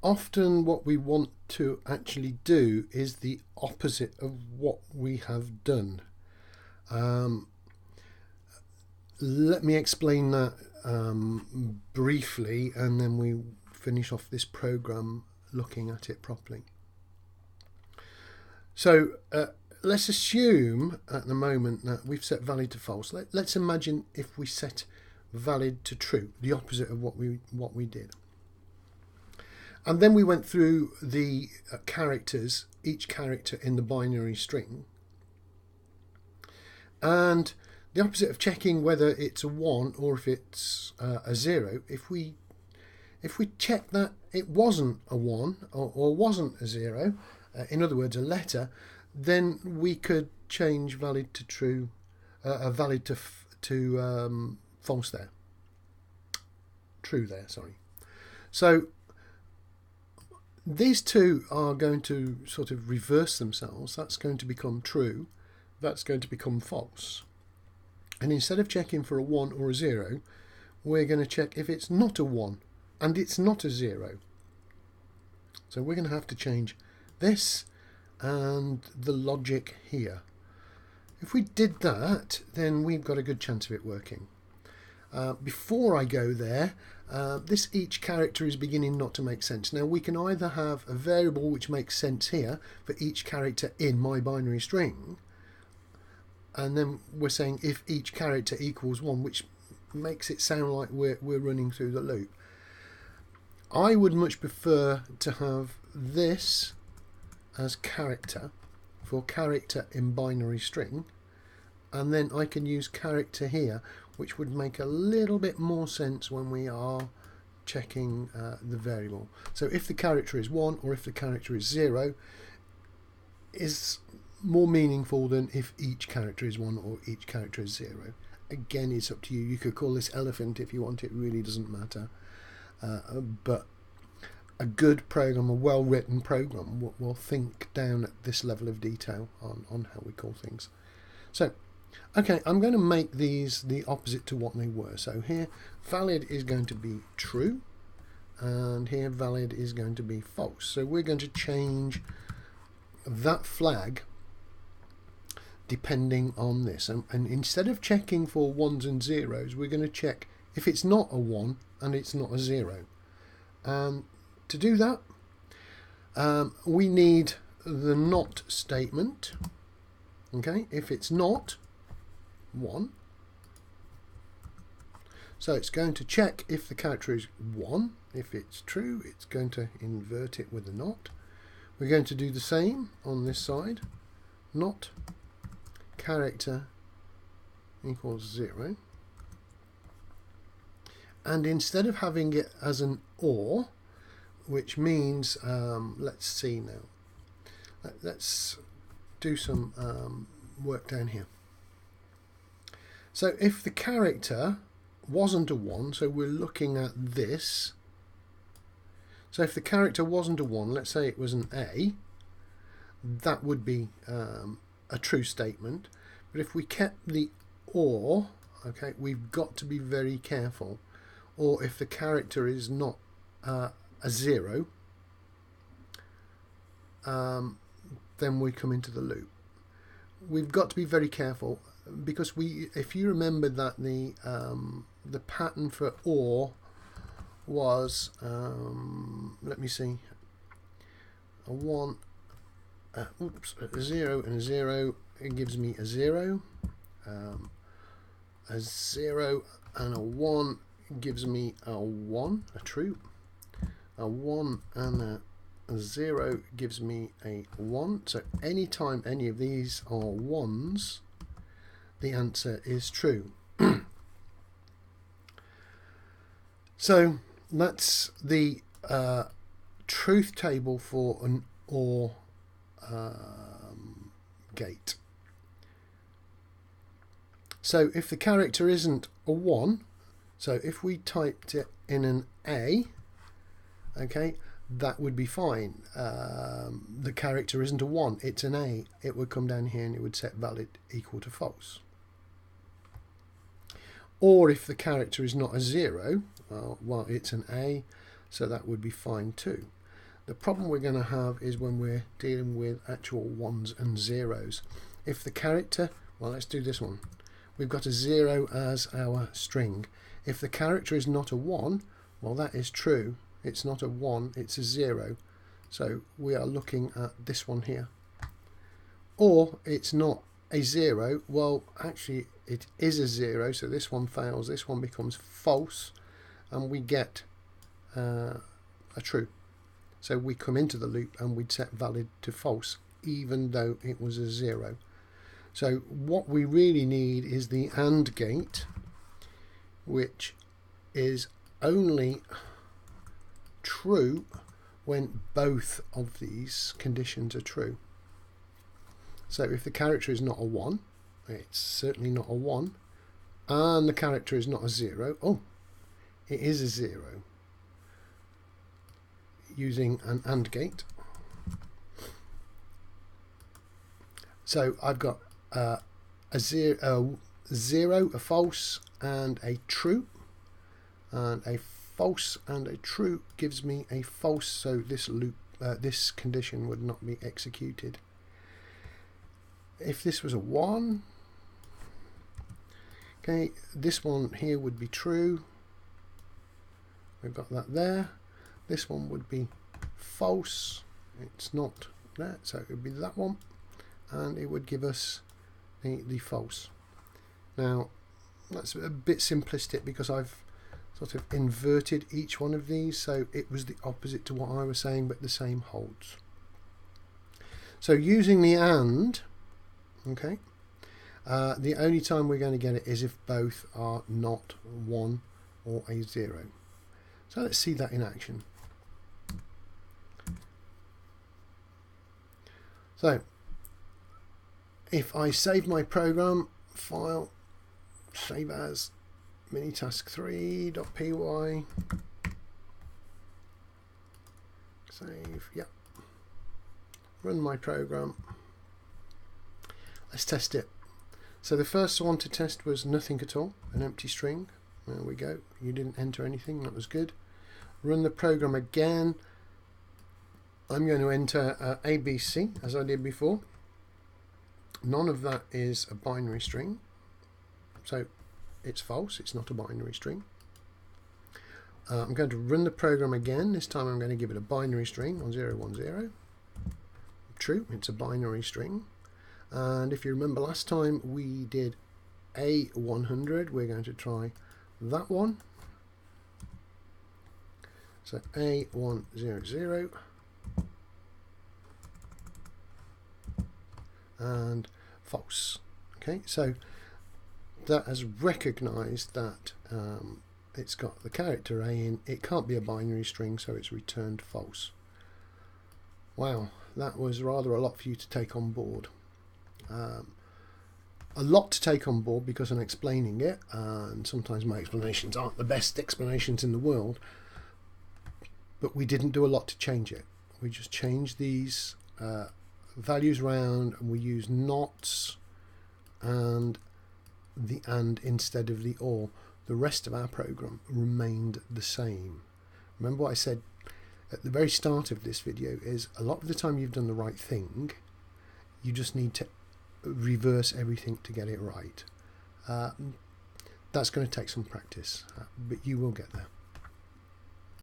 often what we want to actually do is the opposite of what we have done. Let me explain that briefly, and then we finish off this program looking at it properly. So let's assume at the moment that we've set valid to false. Let's imagine if we set valid to true, the opposite of what we did. And then we went through the characters, each character in the binary string. And the opposite of checking whether it's a 1 or if it's a 0, if we check that it wasn't a 1 or wasn't a 0, in other words a letter, then we could change valid to true, valid to false there. True there, sorry. So these two are going to sort of reverse themselves. That's going to become true. That's going to become false. And instead of checking for a 1 or a 0, we're going to check if it's not a 1 and it's not a 0. So we're going to have to change this and the logic here. If we did that, then we've got a good chance of it working. Before I go there, this each character is beginning not to make sense. Now we can either have a variable which makes sense here for each character in my binary string, and then we're saying if each character equals 1, which makes it sound like we're running through the loop. I would much prefer to have this as character for character in binary string, and then I can use character here, which would make a little bit more sense when we are checking the variable. So if the character is 1 or if the character is 0 is more meaningful than if each character is 1 or each character is 0. Again, it's up to you. You could call this elephant if you want. It really doesn't matter. But a good program, a well-written program, will think down at this level of detail on how we call things. So, okay, I'm going to make these the opposite to what they were. So here, valid is going to be true, and here valid is going to be false. So we're going to change that flag depending on this. And instead of checking for 1s and 0s, we're going to check if it's not a 1 and it's not a 0. To do that, we need the not statement. Okay, if it's not 1, so it's going to check if the character is 1. If it's true, it's going to invert it with a not. We're going to do the same on this side. Not character equals 0. And instead of having it as an or, which means, let's see now, let's do some work down here. So if the character wasn't a 1, so we're looking at this. So if the character wasn't a 1, let's say it was an A, that would be a true statement. But if we kept the or, okay, we've got to be very careful. Or if the character is not a 0, then we come into the loop. We've got to be very careful because if you remember that the pattern for or was, let me see, a 1, a 0 and a 0, it gives me a 0, a 0 and a 1 gives me a 1, a true, a 1 and a 0 gives me a 1. So anytime any of these are 1s, the answer is true. So that's the truth table for an OR gate. So if the character isn't a 1, so if we typed it in an A, okay, that would be fine. The character isn't a 1, it's an A. It would come down here and it would set valid equal to false. Or if the character is not a 0, well, it's an A, so that would be fine too. The problem we're going to have is when we're dealing with actual ones and zeros. If the character, well, let's do this one. We've got a 0 as our string. If the character is not a 1, well, that is true. It's not a 1, it's a 0. So we are looking at this one here. Or it's not a 0. Well, actually it is a 0, so this one fails. This one becomes false, and we get a true. So we come into the loop and we'd set valid to false, even though it was a 0. So what we really need is the AND gate, which is only true when both of these conditions are true. So if the character is not a 1, it's certainly not a 1, and the character is not a 0, oh, it is a 0. Using an AND gate. So I've got a 0, a false, and a true. And a false and a true gives me a false, so this loop, this condition would not be executed. If this was a 1, okay, this one here would be true. We've got that there. This one would be false. It's not there, so it would be that one, and it would give us the false. Now that's a bit simplistic because I've sort of inverted each one of these, so it was the opposite to what I was saying, but the same holds. So using the AND, okay, the only time we're going to get it is if both are not 1 or a 0. So let's see that in action. So if I save my program, file, save as minitask3.py, save, yep, run my program, let's test it. So the first one to test was nothing at all, an empty string. There we go, you didn't enter anything, that was good. Run the program again. I'm going to enter ABC as I did before. None of that is a binary string, so it's false, it's not a binary string. I'm going to run the program again. This time I'm going to give it a binary string, 1010. True, it's a binary string. And if you remember last time we did A100, we're going to try that one. So A100 and false. Okay, so that has recognized that it's got the character A in. It can't be a binary string, so it's returned false. Wow, that was rather a lot for you to take on board. A lot to take on board because I'm explaining it, and sometimes my explanations aren't the best explanations in the world, but we didn't do a lot to change it. We just changed these values around, and we used nots and the AND instead of the OR. The rest of our program remained the same. Remember what I said at the very start of this video is a lot of the time you've done the right thing, you just need to reverse everything to get it right. That's going to take some practice, but you will get there.